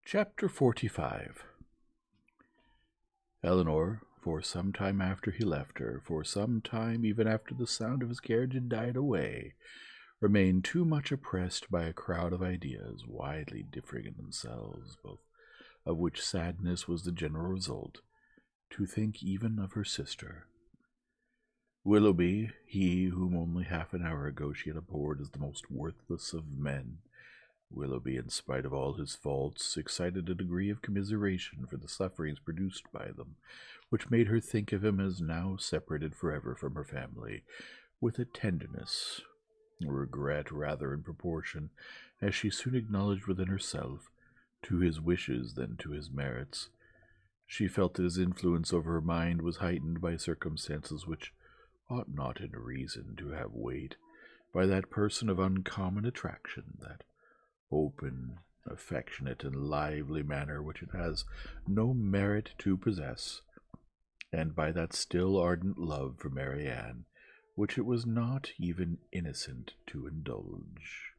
Chapter 45. Eleanor, for some time after he left her, for some time even after the sound of his carriage had died away, remained too much oppressed by a crowd of ideas widely differing in themselves, both of which sadness was the general result, to think even of her sister. Willoughby, he whom only half an hour ago she had abhorred as the most worthless of men, Willoughby, in spite of all his faults, excited a degree of commiseration for the sufferings produced by them, which made her think of him as now separated forever from her family, with a tenderness, a regret rather in proportion, as she soon acknowledged within herself, to his wishes than to his merits. She felt that his influence over her mind was heightened by circumstances which ought not in reason to have weight, by that person of uncommon attraction, that open, affectionate, and lively manner which it has no merit to possess, and by that still ardent love for Marianne, which it was not even innocent to indulge.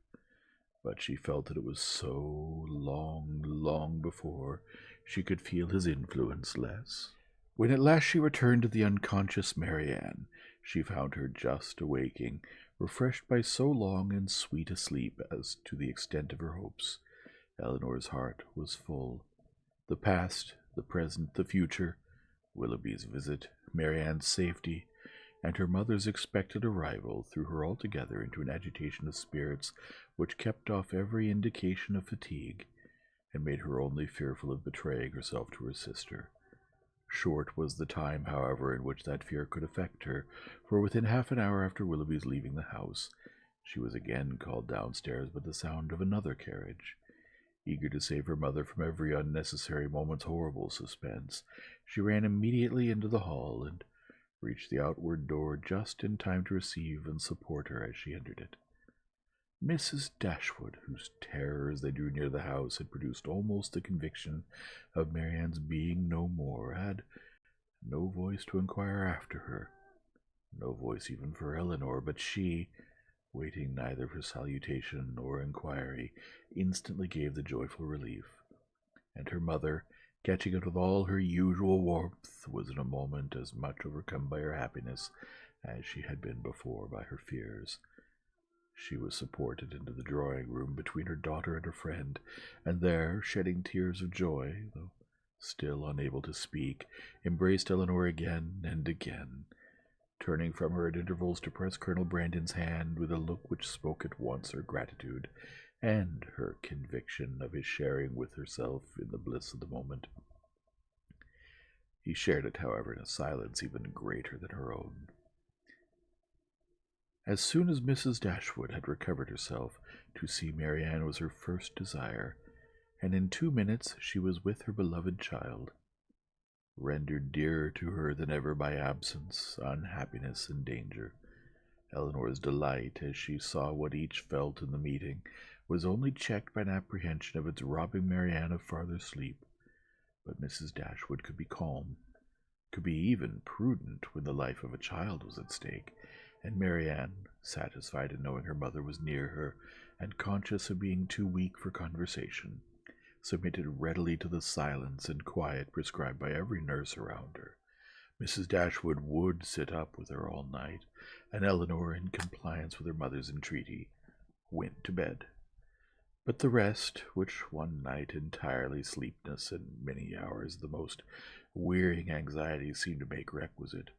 But she felt that it was so long before she could feel his influence less. When at last she returned to the unconscious Marianne, she found her just awaking, refreshed by so long and sweet a sleep as to the extent of her hopes. Eleanor's heart was full. The past, the present, the future, Willoughby's visit, Marianne's safety, and her mother's expected arrival threw her altogether into an agitation of spirits which kept off every indication of fatigue, and made her only fearful of betraying herself to her sister. Short was the time, however, in which that fear could affect her, for within half an hour after Willoughby's leaving the house, she was again called downstairs by the sound of another carriage. Eager to save her mother from every unnecessary moment's horrible suspense, she ran immediately into the hall, and reached the outward door just in time to receive and support her as she entered it. Mrs. Dashwood, whose terror as they drew near the house had produced almost the conviction of Marianne's being no more, had no voice to inquire after her, no voice even for Eleanor, but she, waiting neither for salutation nor inquiry, instantly gave the joyful relief, and her mother, catching it with all her usual warmth, was in a moment as much overcome by her happiness as she had been before by her fears. She was supported into the drawing-room between her daughter and her friend, and there, shedding tears of joy, though still unable to speak, embraced Eleanor again and again, turning from her at intervals to press Colonel Brandon's hand with a look which spoke at once her gratitude and her conviction of his sharing with herself in the bliss of the moment. He shared it, however, in a silence even greater than her own. As soon as Mrs. Dashwood had recovered herself, to see Marianne was her first desire, and in 2 minutes she was with her beloved child, rendered dearer to her than ever by absence, unhappiness, and danger. Eleanor's delight, as she saw what each felt in the meeting, was only checked by an apprehension of its robbing Marianne of farther sleep. But Mrs. Dashwood could be calm, could be even prudent when the life of a child was at stake, and Marianne, satisfied in knowing her mother was near her, and conscious of being too weak for conversation, submitted readily to the silence and quiet prescribed by every nurse around her. Mrs. Dashwood would sit up with her all night, and Eleanor, in compliance with her mother's entreaty, went to bed. But the rest, which one night entirely sleeplessness and many hours the most wearying anxiety seemed to make requisite,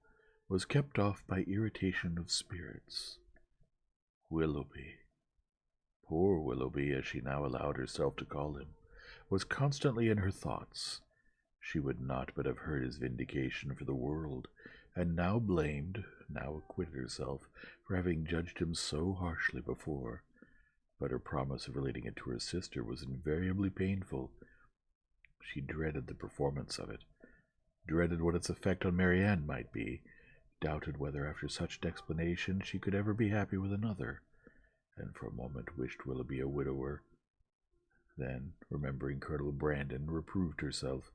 was kept off by irritation of spirits. Willoughby, poor Willoughby, as she now allowed herself to call him, was constantly in her thoughts. She would not but have heard his vindication for the world, and now blamed, now acquitted herself for having judged him so harshly before. But her promise of relating it to her sister was invariably painful. She dreaded the performance of it, dreaded what its effect on Marianne might be, doubted whether after such an explanation she could ever be happy with another, and for a moment wished Willoughby a widower. Then, remembering Colonel Brandon, reproved herself,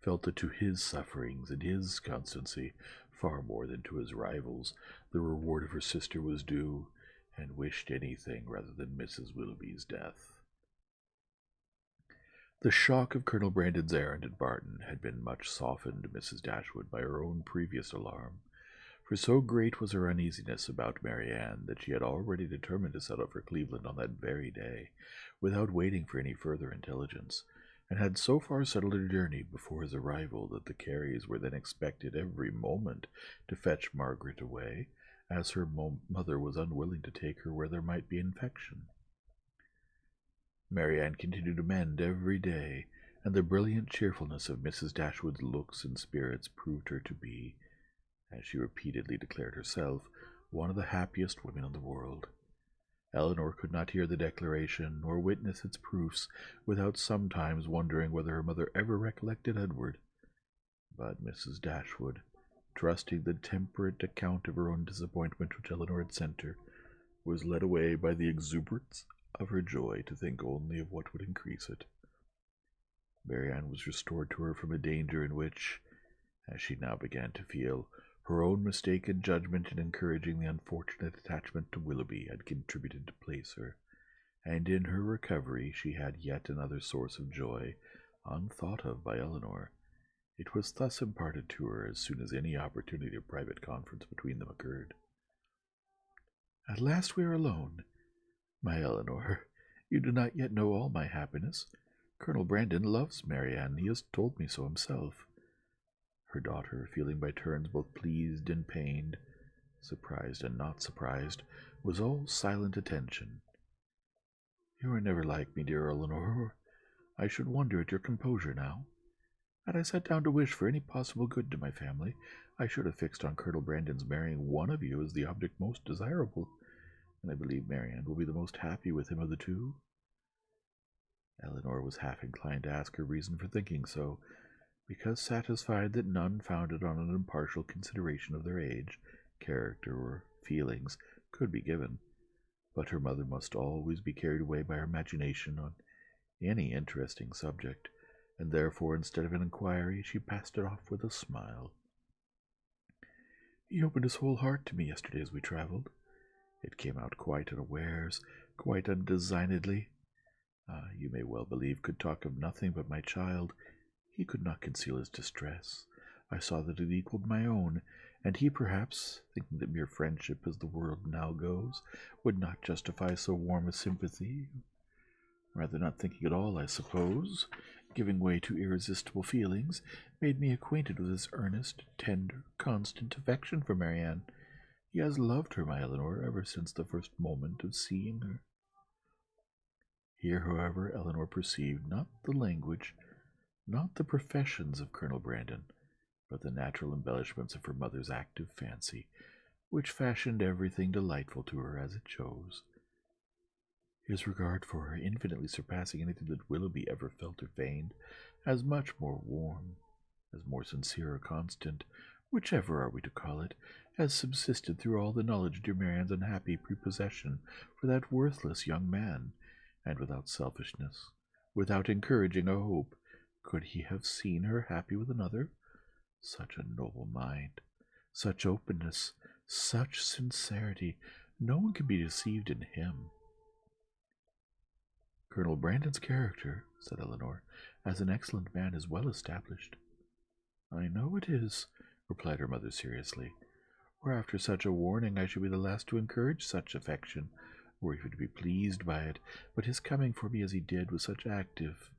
felt that to his sufferings and his constancy, far more than to his rivals, the reward of her sister was due, and wished anything rather than Mrs. Willoughby's death. The shock of Colonel Brandon's errand at Barton had been much softened to Mrs. Dashwood by her own previous alarm, for so great was her uneasiness about Marianne that she had already determined to set out for Cleveland on that very day, without waiting for any further intelligence, and had so far settled her journey before his arrival that the Careys were then expected every moment to fetch Margaret away, as her mother was unwilling to take her where there might be infection. Marianne continued to mend every day, and the brilliant cheerfulness of Mrs. Dashwood's looks and spirits proved her to be, as she repeatedly declared herself, one of the happiest women in the world. Eleanor could not hear the declaration, nor witness its proofs, without sometimes wondering whether her mother ever recollected Edward. But Mrs. Dashwood, trusting the temperate account of her own disappointment which Eleanor had sent her, was led away by the exuberance of her joy to think only of what would increase it. Marianne was restored to her from a danger in which, as she now began to feel, her own mistaken judgment in encouraging the unfortunate attachment to Willoughby had contributed to place her, and in her recovery she had yet another source of joy, unthought of by Eleanor. It was thus imparted to her as soon as any opportunity of private conference between them occurred. "At last we are alone. My Eleanor, you do not yet know all my happiness. Colonel Brandon loves Marianne. He has told me so himself." Her daughter, feeling by turns both pleased and pained, surprised and not surprised, was all silent attention. "You are never like me, dear Eleanor. I should wonder at your composure now. Had I sat down to wish for any possible good to my family, I should have fixed on Colonel Brandon's marrying one of you as the object most desirable, and I believe Marianne will be the most happy with him of the two." Eleanor was half inclined to ask her reason for thinking so, because satisfied that none founded on an impartial consideration of their age, character, or feelings could be given, but her mother must always be carried away by her imagination on any interesting subject, and therefore, instead of an inquiry, she passed it off with a smile. "He opened his whole heart to me yesterday as we travelled. It came out quite unawares, quite undesignedly. You may well believe could talk of nothing but my child. He could not conceal his distress. I saw that it equalled my own, and he perhaps, thinking that mere friendship, as the world now goes, would not justify so warm a sympathy, rather not thinking at all, I suppose, giving way to irresistible feelings, made me acquainted with his earnest, tender, constant affection for Marianne. He has loved her, my Eleanor, ever since the first moment of seeing her." Here, however, Eleanor perceived not the language, not the professions of Colonel Brandon, but the natural embellishments of her mother's active fancy, which fashioned everything delightful to her as it chose. His regard for her, infinitely surpassing anything that Willoughby ever felt or feigned, as much more warm, as more sincere or constant, whichever are we to call it, has subsisted through all the knowledge of dear Marianne's unhappy prepossession for that worthless young man, and without selfishness, without encouraging a hope, could he have seen her happy with another? Such a noble mind, such openness, such sincerity, no one can be deceived in him. "Colonel Brandon's character," said Eleanor, "as an excellent man, is well established." "I know it is," replied her mother seriously, "or after such a warning I should be the last to encourage such affection, or even to be pleased by it, but his coming for me as he did, with such active,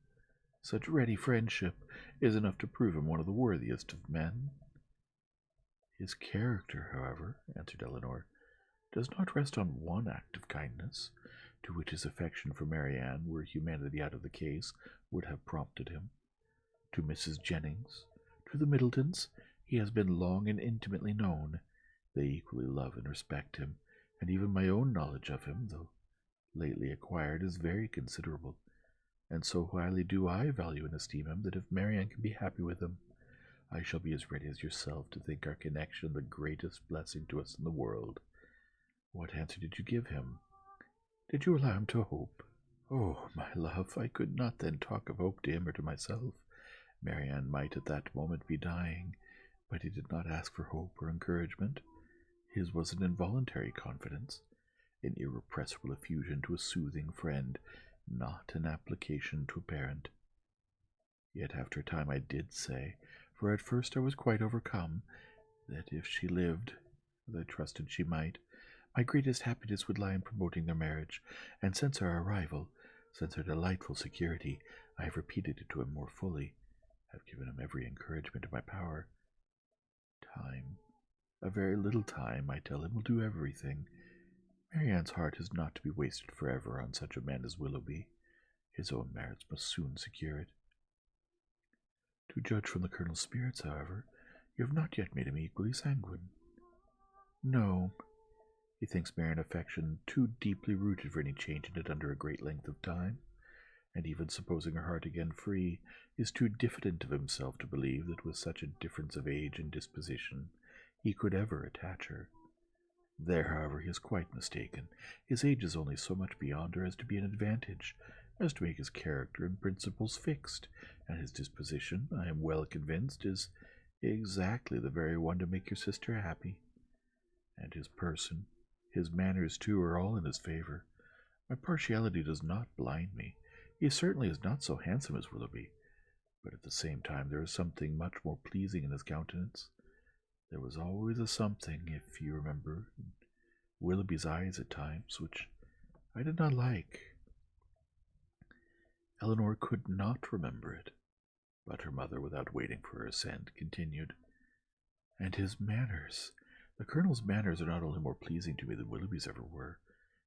such ready friendship, is enough to prove him one of the worthiest of men." "His character, however," answered Eleanor, "does not rest on one act of kindness, to which his affection for Marianne, were humanity out of the case, would have prompted him. To Mrs. Jennings, to the Middletons, he has been long and intimately known. They equally love and respect him, and even my own knowledge of him, though lately acquired, is very considerable, and so highly do I value and esteem him, that if Marianne can be happy with him, I shall be as ready as yourself to think our connection the greatest blessing to us in the world. What answer did you give him? Did you allow him to hope?" "Oh, my love, I could not then talk of hope to him or to myself. Marianne might at that moment be dying, but he did not ask for hope or encouragement. His was an involuntary confidence, an irrepressible effusion to a soothing friend, not an application to a parent. Yet after a time I did say, for at first I was quite overcome, that if she lived, as I trusted she might, my greatest happiness would lie in promoting their marriage, and since our arrival, since our delightful security, I have repeated it to him more fully, have given him every encouragement in my power. Time, a very little time, I tell him, will do everything. Marianne's heart is not to be wasted forever on such a man as Willoughby. His own merits must soon secure it. To judge from the Colonel's spirits, however, you have not yet made him equally sanguine. No, he thinks Marian affection too deeply rooted for any change in it under a great length of time, and even supposing her heart again free, is too diffident of himself to believe that with such a difference of age and disposition he could ever attach her. There, however, he is quite mistaken. His age is only so much beyond her as to be an advantage, as to make his character and principles fixed, and his disposition, I am well convinced, is exactly the very one to make your sister happy. And his person, his manners, too, are all in his favor. My partiality does not blind me. He certainly is not so handsome as Willoughby, but at the same time there is something much more pleasing in his countenance. There was always a something, if you remember, in Willoughby's eyes at times, which I did not like. Eleanor could not remember it, but her mother, without waiting for her assent, continued, "And his manners. The Colonel's manners are not only more pleasing to me than Willoughby's ever were,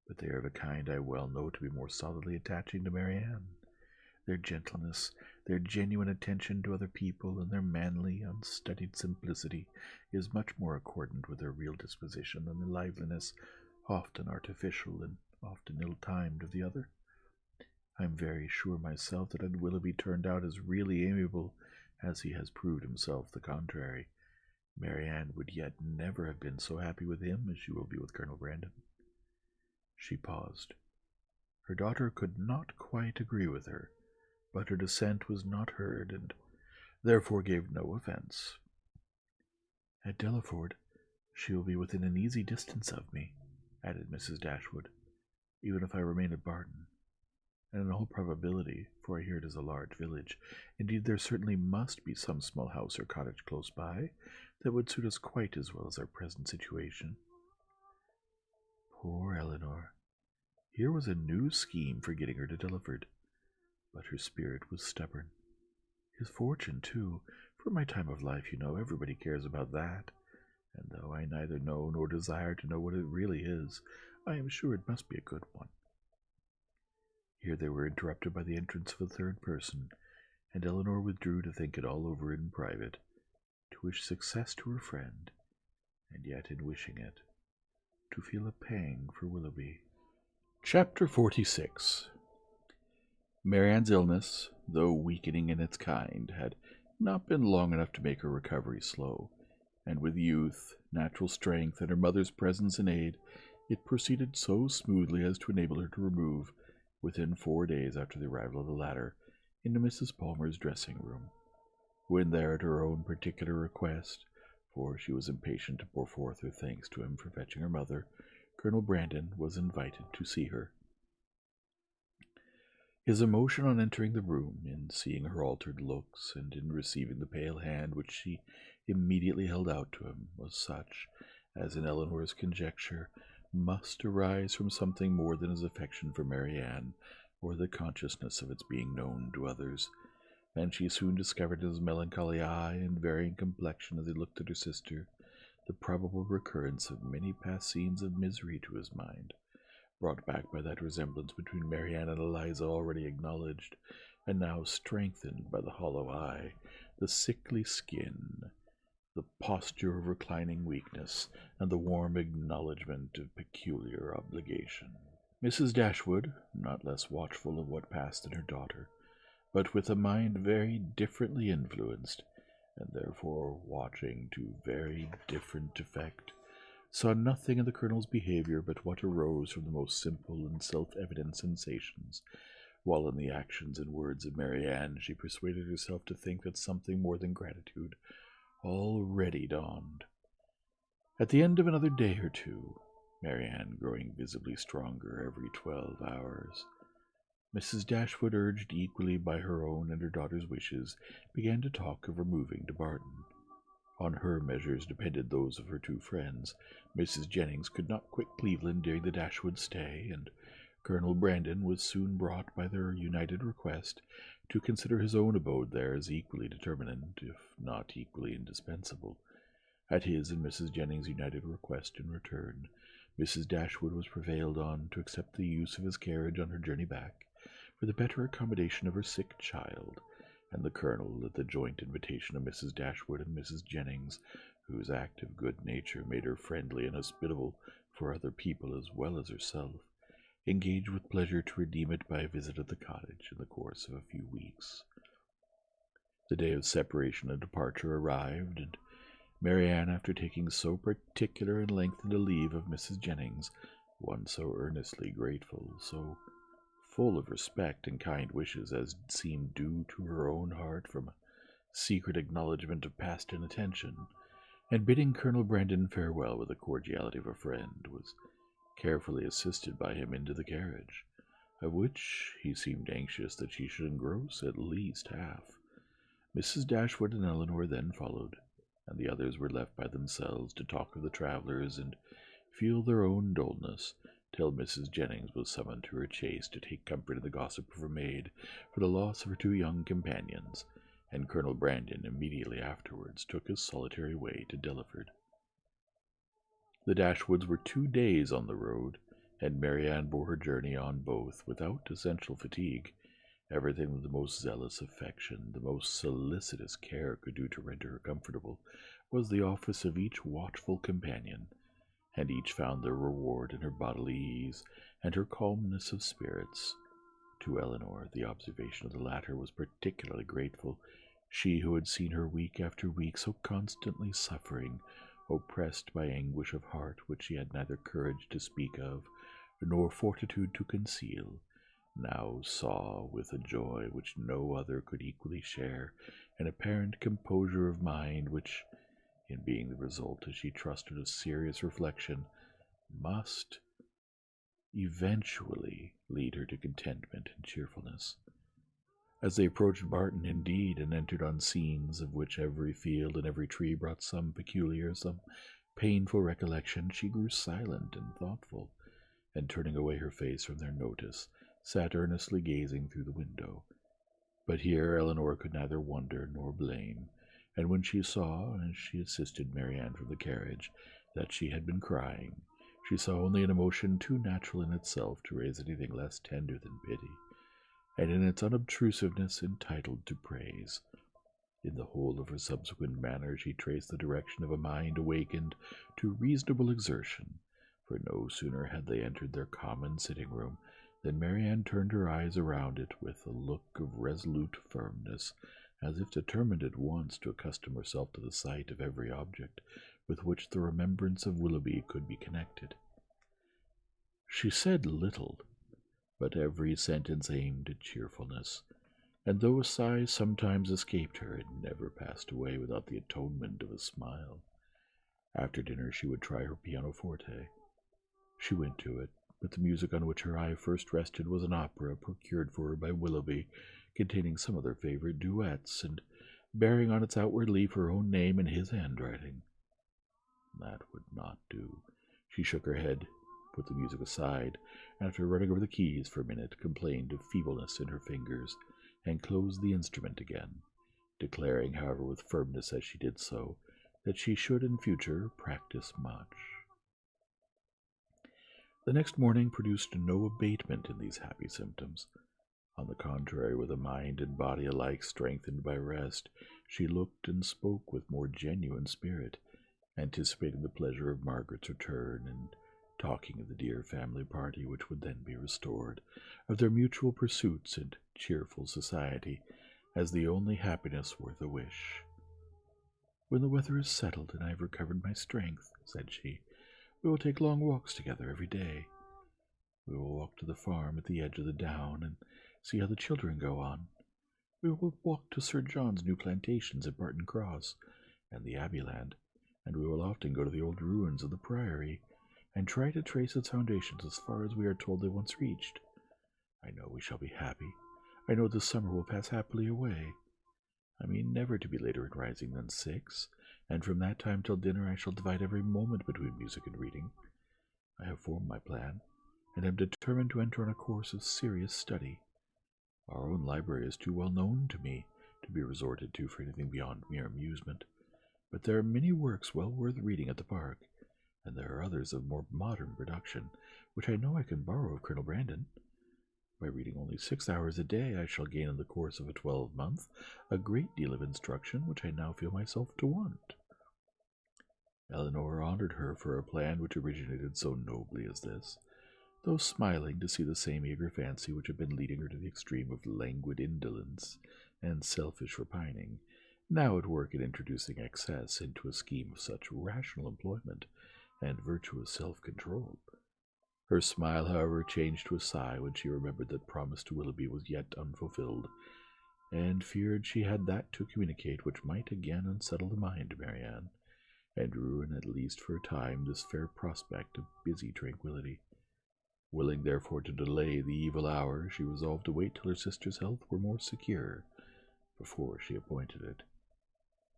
but they are of a kind I well know to be more solidly attaching to Marianne. Their gentleness, their genuine attention to other people, and their manly, unstudied simplicity is much more accordant with their real disposition than the liveliness, often artificial and often ill-timed, of the other. I am very sure myself that had Willoughby turned out as really amiable as he has proved himself the contrary, Marianne would yet never have been so happy with him as she will be with Colonel Brandon." She paused. Her daughter could not quite agree with her, but her dissent was not heard, and therefore gave no offence. "At Delaford she will be within an easy distance of me," added Mrs. Dashwood, "even if I remain at Barton. And in all probability, for I hear it is a large village, indeed there certainly must be some small house or cottage close by, that would suit us quite as well as our present situation." Poor Eleanor! Here was a new scheme for getting her to Delaford, but her spirit was stubborn. His fortune, too, for my time of life, you know, everybody cares about that, and though I neither know nor desire to know what it really is, I am sure it must be a good one. Here they were interrupted by the entrance of a third person, and Eleanor withdrew to think it all over in private, to wish success to her friend, and yet in wishing it, to feel a pang for Willoughby. Chapter 46. Marianne's illness, though weakening in its kind, had not been long enough to make her recovery slow, and with youth, natural strength, and her mother's presence and aid, it proceeded so smoothly as to enable her to remove, within 4 days after the arrival of the latter, into Mrs. Palmer's dressing-room. When there, at her own particular request, for she was impatient to pour forth her thanks to him for fetching her mother, Colonel Brandon was invited to see her. His emotion on entering the room, in seeing her altered looks, and in receiving the pale hand which she immediately held out to him, was such as, in Eleanor's conjecture, must arise from something more than his affection for Marianne, or the consciousness of its being known to others, and she soon discovered in his melancholy eye and varying complexion as he looked at her sister the probable recurrence of many past scenes of misery to his mind, brought back by that resemblance between Marianne and Eliza already acknowledged, and now strengthened by the hollow eye, the sickly skin, the posture of reclining weakness, and the warm acknowledgment of peculiar obligation. Mrs. Dashwood, not less watchful of what passed in her daughter, but with a mind very differently influenced, and therefore watching to very different effect, saw nothing in the Colonel's behavior but what arose from the most simple and self-evident sensations, while in the actions and words of Marianne she persuaded herself to think that something more than gratitude already dawned. At the end of another day or two, Marianne growing visibly stronger every 12 hours, Mrs. Dashwood, urged equally by her own and her daughter's wishes, began to talk of removing to Barton. On her measures depended those of her two friends. Mrs. Jennings could not quit Cleveland during the Dashwood stay, and Colonel Brandon was soon brought by their united request to consider his own abode there as equally determinant, if not equally indispensable. At his and Mrs. Jennings' united request in return, Mrs. Dashwood was prevailed on to accept the use of his carriage on her journey back, for the better accommodation of her sick child, and the Colonel, at the joint invitation of Mrs. Dashwood and Mrs. Jennings, whose active good nature made her friendly and hospitable for other people as well as herself, engaged with pleasure to redeem it by a visit at the cottage in the course of a few weeks. The day of separation and departure arrived, and Marianne, after taking so particular and lengthened a leave of Mrs. Jennings, one so earnestly grateful, so full of respect and kind wishes as seemed due to her own heart from a secret acknowledgment of past inattention, and bidding Colonel Brandon farewell with the cordiality of a friend, was carefully assisted by him into the carriage, of which he seemed anxious that she should engross at least half. Mrs. Dashwood and Eleanor then followed, and the others were left by themselves to talk of the travellers and feel their own dullness, till Mrs. Jennings was summoned to her chaise to take comfort in the gossip of her maid for the loss of her two young companions, and Colonel Brandon immediately afterwards took his solitary way to Delaford. The Dashwoods were 2 days on the road, and Marianne bore her journey on both without essential fatigue. Everything that the most zealous affection, the most solicitous care could do to render her comfortable, was the office of each watchful companion, and each found their reward in her bodily ease and her calmness of spirits. To Eleanor, the observation of the latter was particularly grateful, she who had seen her week after week so constantly suffering, oppressed by anguish of heart which she had neither courage to speak of, nor fortitude to conceal, now saw, with a joy which no other could equally share, an apparent composure of mind which, in being the result, as she trusted, of serious reflection, must eventually lead her to contentment and cheerfulness. As they approached Barton, indeed, and entered on scenes of which every field and every tree brought some peculiar, some painful recollection, she grew silent and thoughtful, and turning away her face from their notice, sat earnestly gazing through the window. But here Eleanor could neither wonder nor blame, and when she saw, as she assisted Marianne from the carriage, that she had been crying, she saw only an emotion too natural in itself to raise anything less tender than pity, and in its unobtrusiveness entitled to praise. In the whole of her subsequent manner she traced the direction of a mind awakened to reasonable exertion, for no sooner had they entered their common sitting-room than Marianne turned her eyes around it with a look of resolute firmness, as if determined at once to accustom herself to the sight of every object with which the remembrance of Willoughby could be connected. She said little, but every sentence aimed at cheerfulness, and though a sigh sometimes escaped her, it never passed away without the atonement of a smile. After dinner she would try her pianoforte. She went to it, but the music on which her eye first rested was an opera procured for her by Willoughby, containing some of their favorite duets, and bearing on its outward leaf her own name in his handwriting. That would not do. She shook her head, put the music aside, and after running over the keys for a minute, complained of feebleness in her fingers, and closed the instrument again, declaring, however, with firmness as she did so, that she should in future practice much. The next morning produced no abatement in these happy symptoms. On the contrary, with a mind and body alike strengthened by rest, she looked and spoke with more genuine spirit, anticipating the pleasure of Margaret's return, and talking of the dear family party which would then be restored, of their mutual pursuits and cheerful society, as the only happiness worth a wish. "When the weather is settled and I have recovered my strength," said she, "we will take long walks together every day. We will walk to the farm at the edge of the down, and see how the children go on. We will walk to Sir John's new plantations at Barton Cross and the Abbeyland, and we will often go to the old ruins of the Priory, and try to trace its foundations as far as we are told they once reached. I know we shall be happy. I know this summer will pass happily away. I mean never to be later in rising than 6, and from that time till dinner I shall divide every moment between music and reading. I have formed my plan, and am determined to enter on a course of serious study. Our own library is too well known to me to be resorted to for anything beyond mere amusement, but there are many works well worth reading at the park, and there are others of more modern production, which I know I can borrow of Colonel Brandon. By reading only 6 hours a day, I shall gain in the course of a 12-month a great deal of instruction which I now feel myself to want. Eleanor honored her for a plan which originated so nobly as this, though smiling to see the same eager fancy which had been leading her to the extreme of languid indolence and selfish repining, now at work in introducing excess into a scheme of such rational employment and virtuous self-control. Her smile, however, changed to a sigh when she remembered that promise to Willoughby was yet unfulfilled, and feared she had that to communicate which might again unsettle the mind of Marianne, and ruin at least for a time this fair prospect of busy tranquillity. Willing therefore to delay the evil hour, she resolved to wait till her sister's health were more secure before she appointed it.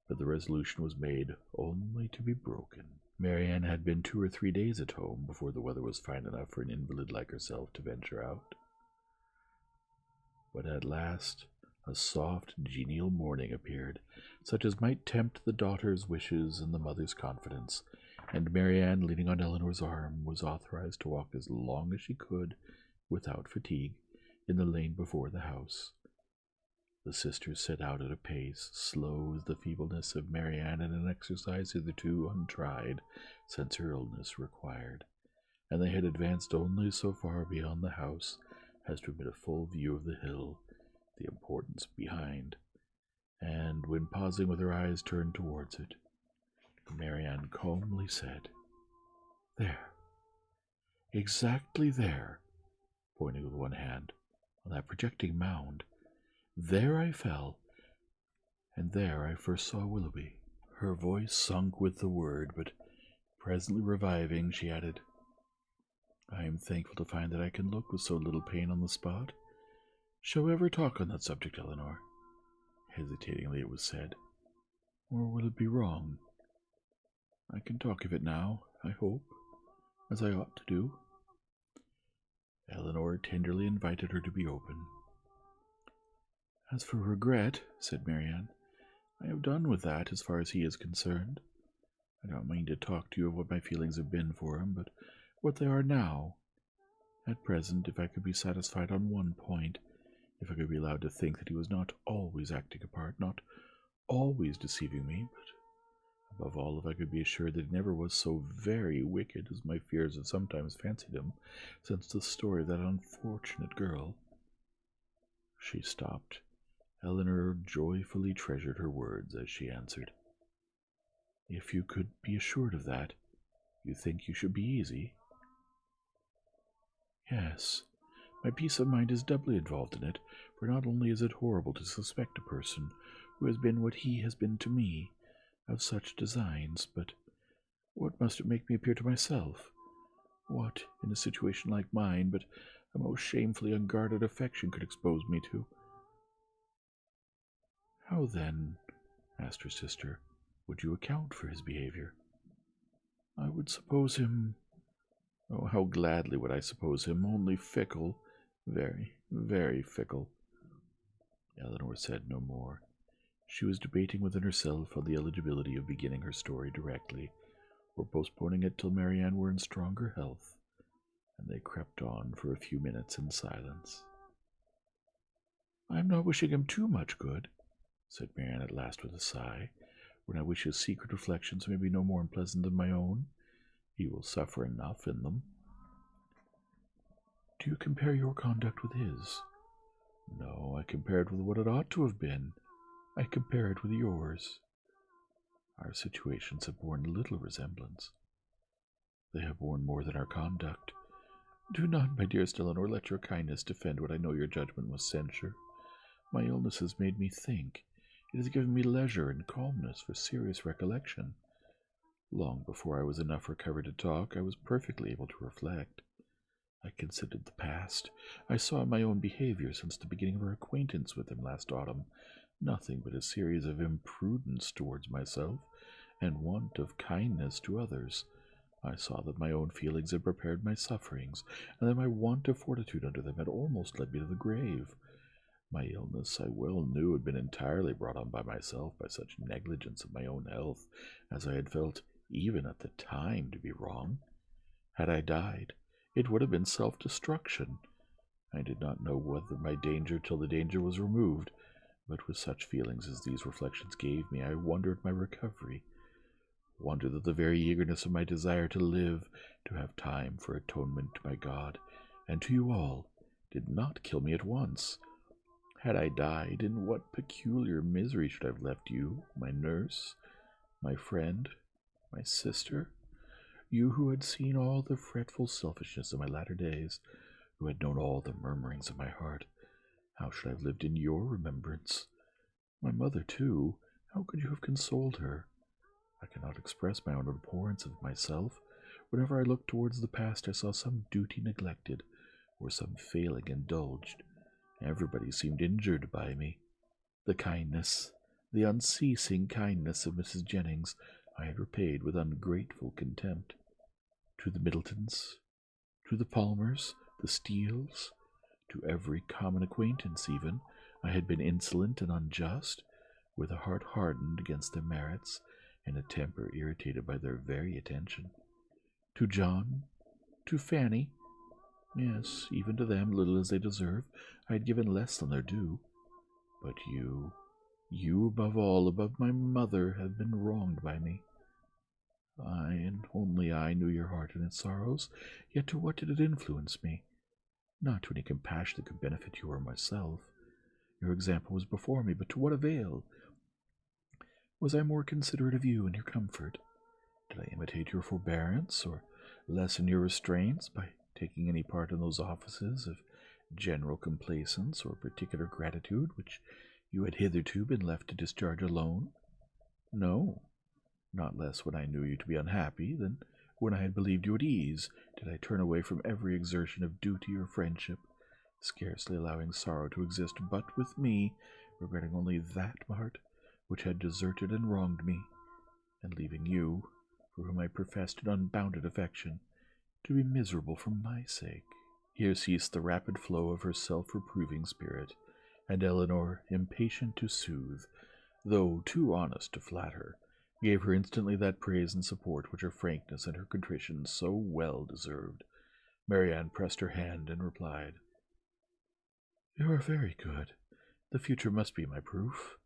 But the resolution was made only to be broken. Marianne had been 2 or 3 days at home before the weather was fine enough for an invalid like herself to venture out. But at last a soft, genial morning appeared, such as might tempt the daughter's wishes and the mother's confidence, and Marianne, leaning on Eleanor's arm, was authorized to walk as long as she could, without fatigue, in the lane before the house. The sisters set out at a pace, slow as the feebleness of Marianne, and an exercise hitherto untried, since her illness required, and they had advanced only so far beyond the house as to admit a full view of the hill, the importance behind, and when pausing with her eyes turned towards it, Marianne calmly said, "There, exactly there," pointing with one hand, "on that projecting mound. There I fell, and there I first saw Willoughby." Her voice sunk with the word, but presently reviving, she added, "I am thankful to find that I can look with so little pain on the spot. Shall we ever talk on that subject, Eleanor?" Hesitatingly it was said. "Or will it be wrong? I can talk of it now, I hope, as I ought to do." Eleanor tenderly invited her to be open. "As for regret," said Marianne, "I have done with that as far as he is concerned. I don't mean to talk to you of what my feelings have been for him, but what they are now. At present, if I could be satisfied on one point, if I could be allowed to think that he was not always acting a part, not always deceiving me, but above all, if I could be assured that he never was so very wicked as my fears had sometimes fancied him, since the story of that unfortunate girl—" She stopped. Eleanor joyfully treasured her words as she answered, "If you could be assured of that, you think you should be easy?" "Yes. My peace of mind is doubly involved in it, for not only is it horrible to suspect a person who has been what he has been to me, of such designs, but what must it make me appear to myself? What, in a situation like mine, but a most shamefully unguarded affection could expose me to?" "How then," asked her sister, "would you account for his behavior?" "I would suppose him— oh, how gladly would I suppose him only fickle, very, very fickle." Eleanor said no more. She was debating within herself on the eligibility of beginning her story directly, or postponing it till Marianne were in stronger health, and they crept on for a few minutes in silence. "I am not wishing him too much good," said Marianne at last with a sigh, "when I wish his secret reflections may be no more unpleasant than my own. He will suffer enough in them." "Do you compare your conduct with his?" "No, I compare it with what it ought to have been. I compare it with yours. Our situations have borne little resemblance. They have borne more than our conduct. Do not, my dearest Eleanor, let your kindness defend what I know your judgment must censure. My illness has made me think. It has given me leisure and calmness for serious recollection. Long before I was enough recovered to talk, I was perfectly able to reflect. I considered the past. I saw my own behavior since the beginning of our acquaintance with him last autumn nothing but a series of imprudence towards myself and want of kindness to others. I saw that my own feelings had prepared my sufferings, and that my want of fortitude under them had almost led me to the grave. My illness, I well knew, had been entirely brought on by myself by such negligence of my own health as I had felt, even at the time, to be wrong. Had I died, it would have been self-destruction. I did not know whether my danger till the danger was removed, but with such feelings as these reflections gave me, I wondered at my recovery, wondered that the very eagerness of my desire to live, to have time for atonement to my God and to you all, did not kill me at once. Had I died, in what peculiar misery should I have left you, my nurse, my friend, my sister? You who had seen all the fretful selfishness of my latter days, who had known all the murmurings of my heart, how should I have lived in your remembrance? My mother, too, how could you have consoled her? I cannot express my own abhorrence of myself. Whenever I looked towards the past, I saw some duty neglected, or some failing indulged. Everybody seemed injured by me. The kindness, the unceasing kindness of Mrs. Jennings, I had repaid with ungrateful contempt. To the Middletons, to the Palmers, the Steeles, to every common acquaintance even, I had been insolent and unjust, with a heart hardened against their merits, and a temper irritated by their very attention. To John, to Fanny, yes, even to them, little as they deserve, I had given less than their due. But you above all, above my mother, have been wronged by me. I, and only I, knew your heart and its sorrows, yet to what did it influence me? Not to any compassion that could benefit you or myself. Your example was before me, but to what avail? Was I more considerate of you and your comfort? Did I imitate your forbearance, or lessen your restraints by taking any part in those offices of general complaisance or particular gratitude which you had hitherto been left to discharge alone? No, not less when I knew you to be unhappy than when I had believed you at ease did I turn away from every exertion of duty or friendship, scarcely allowing sorrow to exist but with me, regretting only that part which had deserted and wronged me, and leaving you, for whom I professed an unbounded affection, to be miserable for my sake. Here ceased the rapid flow of her self-reproving spirit, and Eleanor, impatient to soothe, though too honest to flatter, gave her instantly that praise and support which her frankness and her contrition so well deserved. Marianne pressed her hand and replied, "You are very good. The future must be my proof.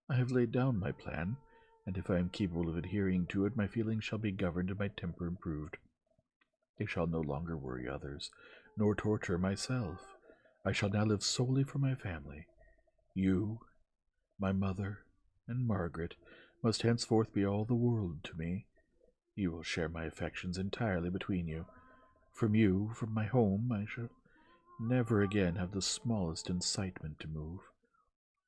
I have laid down my plan, and if I am capable of adhering to it, my feelings shall be governed and my temper improved. I shall no longer worry others, nor torture myself. I shall now live solely for my family. You, my mother, and Margaret must henceforth be all the world to me. You will share my affections entirely between you. From you, from my home, I shall never again have the smallest incitement to move.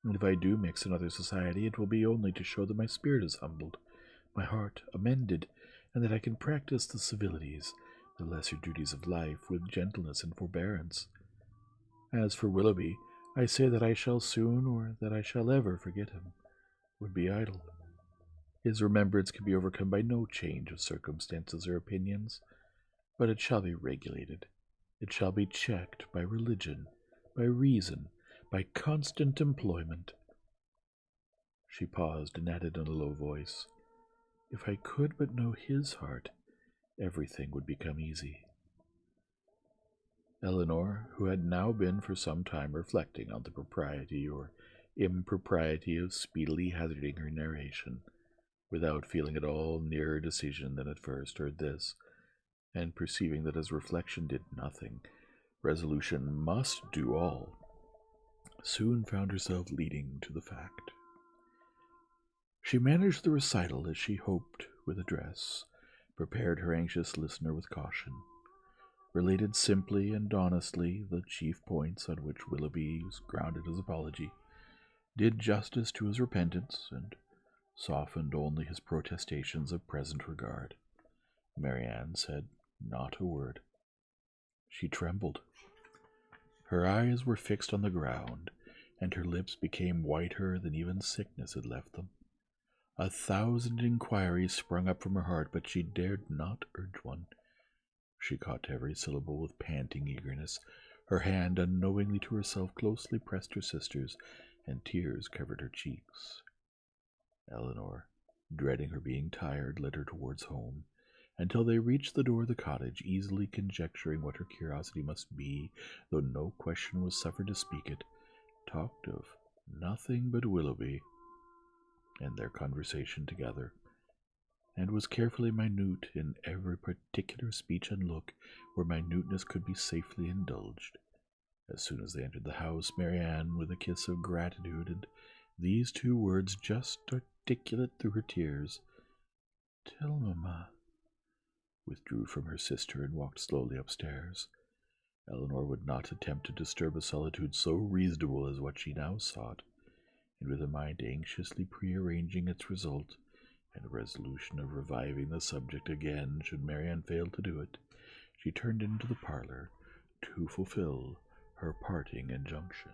And if I do mix in other society, it will be only to show that my spirit is humbled, my heart amended, and that I can practice the civilities, the lesser duties of life, with gentleness and forbearance. As for Willoughby, I say that I shall soon, or that I shall ever forget him, would be idle. His remembrance can be overcome by no change of circumstances or opinions, but it shall be regulated. It shall be checked by religion, by reason, by constant employment." She paused and added in a low voice, "If I could but know his heart, everything would become easy." Eleanor, who had now been for some time reflecting on the propriety or impropriety of speedily hazarding her narration, without feeling at all nearer decision than at first, heard this, and perceiving that as reflection did nothing, resolution must do all, soon found herself leading to the fact. She managed the recital as she hoped with address, prepared her anxious listener with caution, related simply and honestly the chief points on which Willoughby grounded his apology, did justice to his repentance, and softened only his protestations of present regard. Marianne said not a word. She trembled. Her eyes were fixed on the ground, and her lips became whiter than even sickness had left them. 1,000 inquiries sprung up from her heart, but she dared not urge one. She caught every syllable with panting eagerness. Her hand, unknowingly to herself, closely pressed her sister's, and tears covered her cheeks. Eleanor, dreading her being tired, led her towards home, until they reached the door of the cottage, easily conjecturing what her curiosity must be, though no question was suffered to speak it, talked of nothing but Willoughby and their conversation together, and was carefully minute in every particular speech and look where minuteness could be safely indulged. As soon as they entered the house, Marianne, with a kiss of gratitude and these 2 words just articulate through her tears, "Tell mamma," withdrew from her sister and walked slowly upstairs. Eleanor would not attempt to disturb a solitude so reasonable as what she now sought, and with a mind anxiously prearranging its result, and a resolution of reviving the subject again should Marianne fail to do it, she turned into the parlor to fulfill her parting injunction.